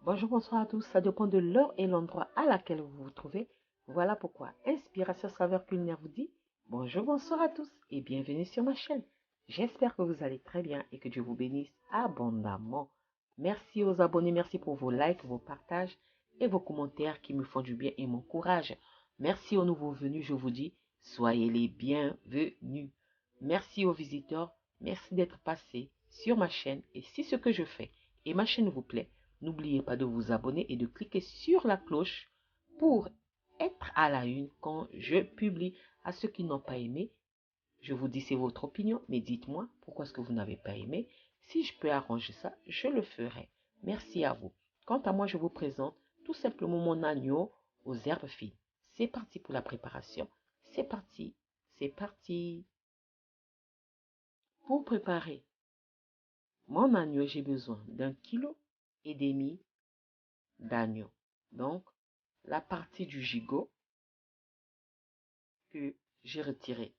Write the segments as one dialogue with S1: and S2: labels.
S1: Bonjour, bonsoir à tous. Ça dépend de l'heure et l'endroit à laquelle vous vous trouvez. Voilà pourquoi Inspiration Saveur Culinaire vous dit bonjour, bonsoir à tous et bienvenue sur ma chaîne. J'espère que vous allez très bien et que Dieu vous bénisse abondamment. Merci aux abonnés, merci pour vos likes, vos partages et vos commentaires qui me font du bien et m'encouragent. Merci aux nouveaux venus, je vous dis soyez les bienvenus. Merci aux visiteurs, merci d'être passés sur ma chaîne et si ce que je fais et ma chaîne vous plaît, n'oubliez pas de vous abonner et de cliquer sur la cloche pour être à la une quand je publie. À ceux qui n'ont pas aimé, je vous dis c'est votre opinion, mais dites-moi pourquoi est-ce que vous n'avez pas aimé. Si je peux arranger ça, je le ferai. Merci à vous. Quant à moi, je vous présente tout simplement mon agneau aux herbes fines. C'est parti pour la préparation. C'est parti. C'est parti. Pour préparer mon agneau, j'ai besoin d'1,5 kg d'agneau. Donc, la partie du gigot que j'ai retiré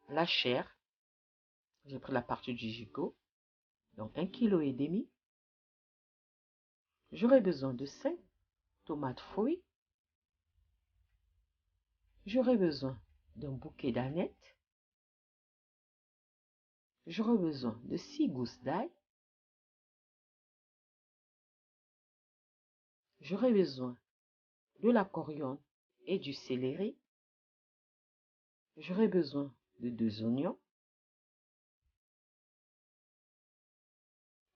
S1: la chair. J'ai pris la partie du gigot. Donc, 1,5 kg. J'aurai besoin de 5 tomates fruits. J'aurai besoin d'un bouquet d'anettes. J'aurai besoin de 6 gousses d'ail. J'aurai besoin de la coriandre et du céleri. J'aurai besoin de 2 oignons.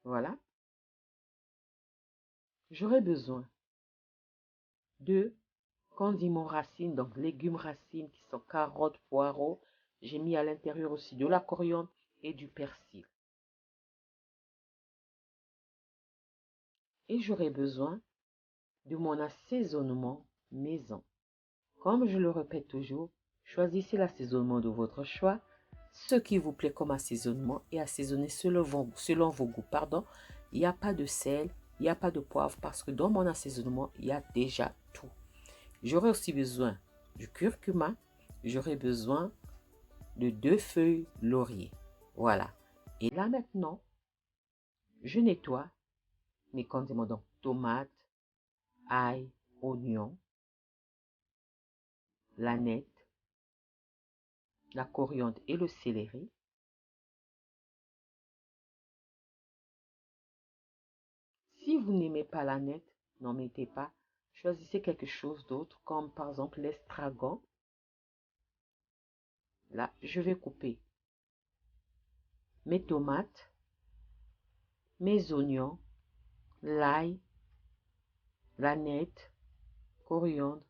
S1: Voilà. J'aurai besoin de condiments racines, donc légumes racines qui sont carottes, poireaux. J'ai mis à l'intérieur aussi de la coriandre et du persil. Et j'aurai besoin de mon assaisonnement maison. Comme je le répète toujours, choisissez l'assaisonnement de votre choix, ce qui vous plaît comme assaisonnement et assaisonnez selon vos goûts. Pardon, il n'y a pas de sel, il n'y a pas de poivre parce que dans mon assaisonnement, il y a déjà tout. J'aurai aussi besoin du curcuma, j'aurai besoin de 2 feuilles laurier. Voilà. Et là maintenant, je nettoie mes condiments, donc tomates, ail, oignon, l'aneth, la coriandre et le céleri. Si vous n'aimez pas l'aneth, n'en mettez pas. Choisissez quelque chose d'autre, comme par exemple l'estragon. Là, je vais couper mes tomates, mes oignons, l'ail, l'aneth, coriandre,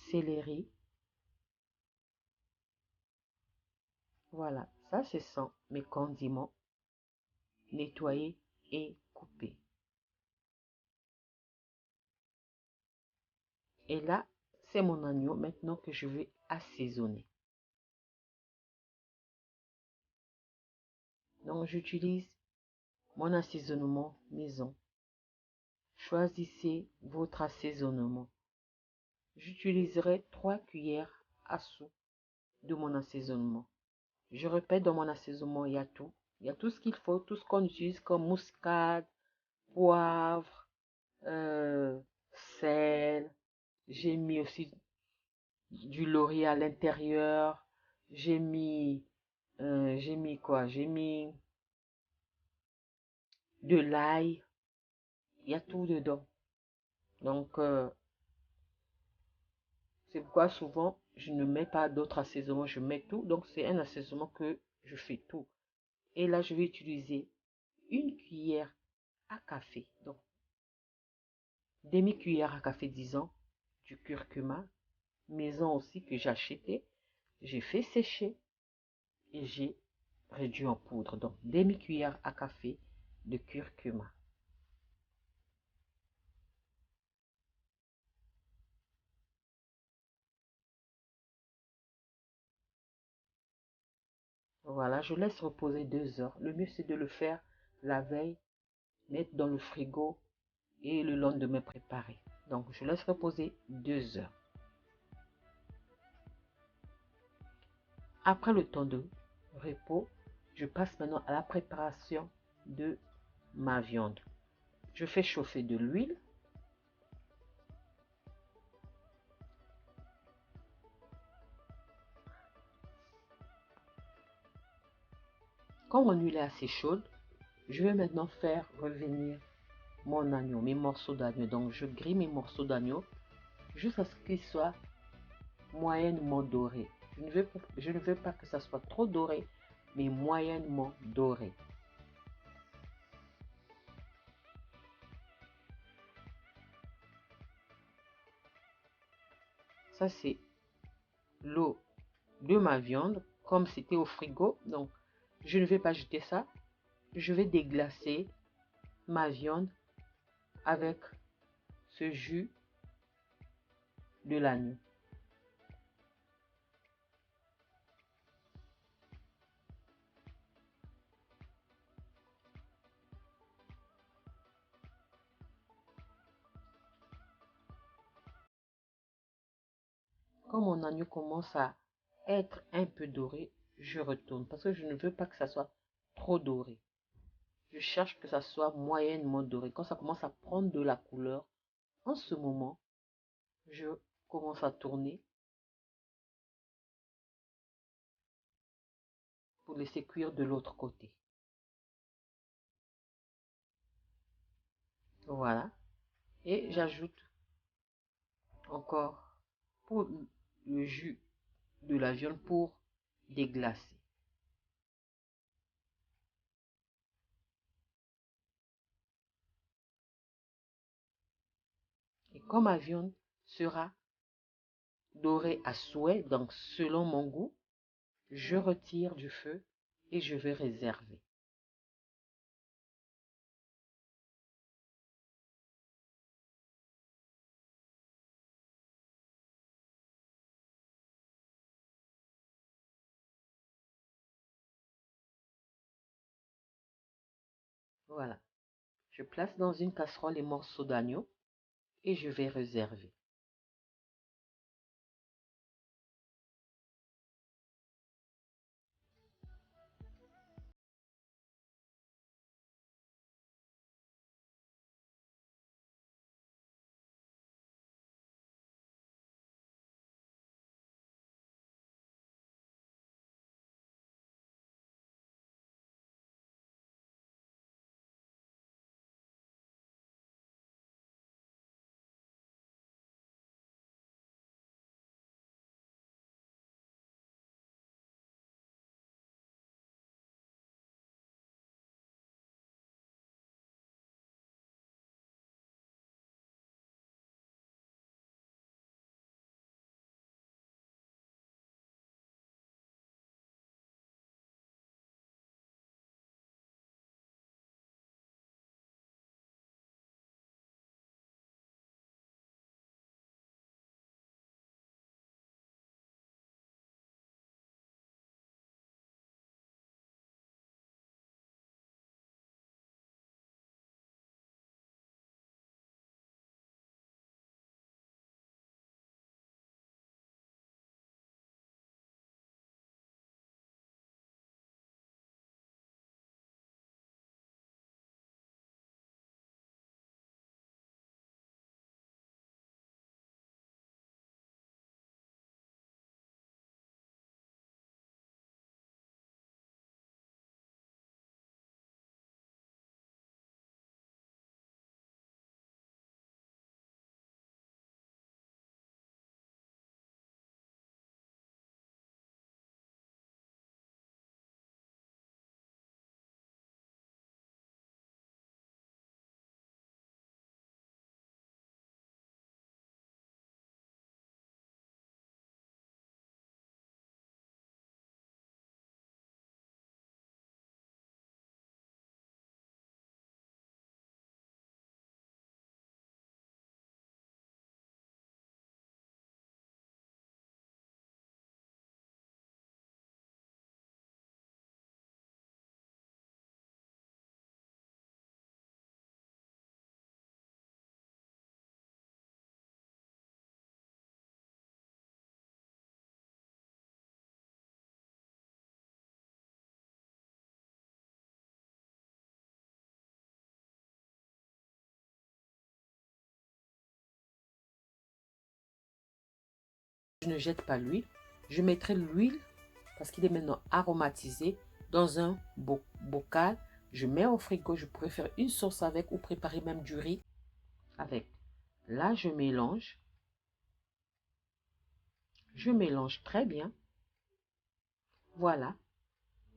S1: céleri. Voilà, ça ce sont mes condiments nettoyés et coupés. Et là, c'est mon agneau maintenant que je vais assaisonner. Donc, j'utilise mon assaisonnement maison. Choisissez votre assaisonnement. J'utiliserai 3 cuillères à soupe de mon assaisonnement. Je répète, dans mon assaisonnement, il y a tout. Il y a tout ce qu'il faut, tout ce qu'on utilise comme muscade, poivre, sel. J'ai mis aussi du laurier à l'intérieur. J'ai mis quoi? J'ai mis de l'ail. Il y a tout dedans. Donc, c'est pourquoi souvent, je ne mets pas d'autres assaisonnements, je mets tout. Donc, c'est un assaisonnement que je fais tout. Et là, je vais utiliser une cuillère à café. Donc, demi-cuillère à café, disons, du curcuma. Maison aussi que j'ai acheté. J'ai fait sécher et j'ai réduit en poudre. Donc, demi-cuillère à café de curcuma. Voilà, je laisse reposer 2 heures. Le mieux, c'est de le faire la veille, mettre dans le frigo et le lendemain préparer. Donc, je laisse reposer 2 heures. Après le temps de repos, je passe maintenant à la préparation de ma viande. Je fais chauffer de l'huile. Comme mon huile est assez chaude, je vais maintenant faire revenir mon agneau, mes morceaux d'agneau. Donc, je grille mes morceaux d'agneau jusqu'à ce qu'ils soient moyennement dorés. Je ne veux pas que ça soit trop doré, mais moyennement doré. Ça, c'est l'eau de ma viande, comme c'était au frigo. Donc, je ne vais pas jeter ça. Je vais déglacer ma viande avec ce jus de l'agneau. Quand mon agneau commence à être un peu doré, je retourne parce que je ne veux pas que ça soit trop doré. Je cherche que ça soit moyennement doré. Quand ça commence à prendre de la couleur, en ce moment, je commence à tourner pour laisser cuire de l'autre côté. Voilà. Et j'ajoute encore pour le jus de la viande pour déglacer. Et comme ma viande sera dorée à souhait, donc selon mon goût, je retire du feu et je vais réserver. Voilà. Je place dans une casserole les morceaux d'agneau et je vais réserver. Je ne jette pas l'huile. Je mettrai l'huile parce qu'il est maintenant aromatisé dans un bocal. Je mets au frigo. Je pourrais faire une sauce avec ou préparer même du riz avec. Là, je mélange. Je mélange très bien. Voilà,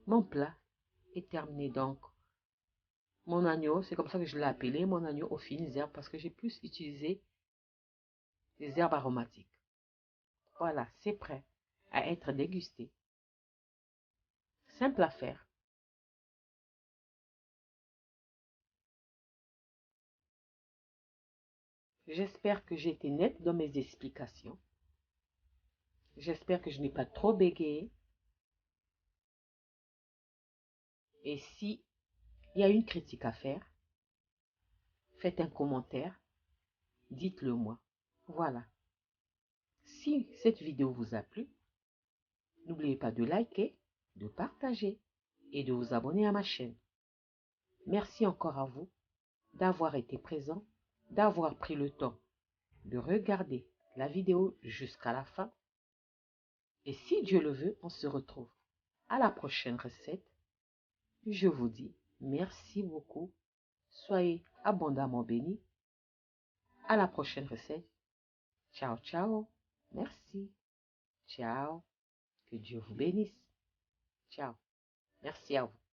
S1: mon plat est terminé. Donc, mon agneau, c'est comme ça que je l'ai appelé, mon agneau aux fines herbes, parce que j'ai plus utilisé des herbes aromatiques. Voilà, c'est prêt à être dégusté. Simple à faire. J'espère que j'ai été nette dans mes explications. J'espère que je n'ai pas trop bégayé. Et si il y a une critique à faire, faites un commentaire, dites-le moi. Voilà. Si cette vidéo vous a plu, n'oubliez pas de liker, de partager et de vous abonner à ma chaîne. Merci encore à vous d'avoir été présent, d'avoir pris le temps de regarder la vidéo jusqu'à la fin. Et si Dieu le veut, on se retrouve à la prochaine recette. Je vous dis merci beaucoup. Soyez abondamment bénis. À la prochaine recette. Ciao, ciao. Merci. Ciao. Que Dieu vous bénisse. Ciao. Merci à vous.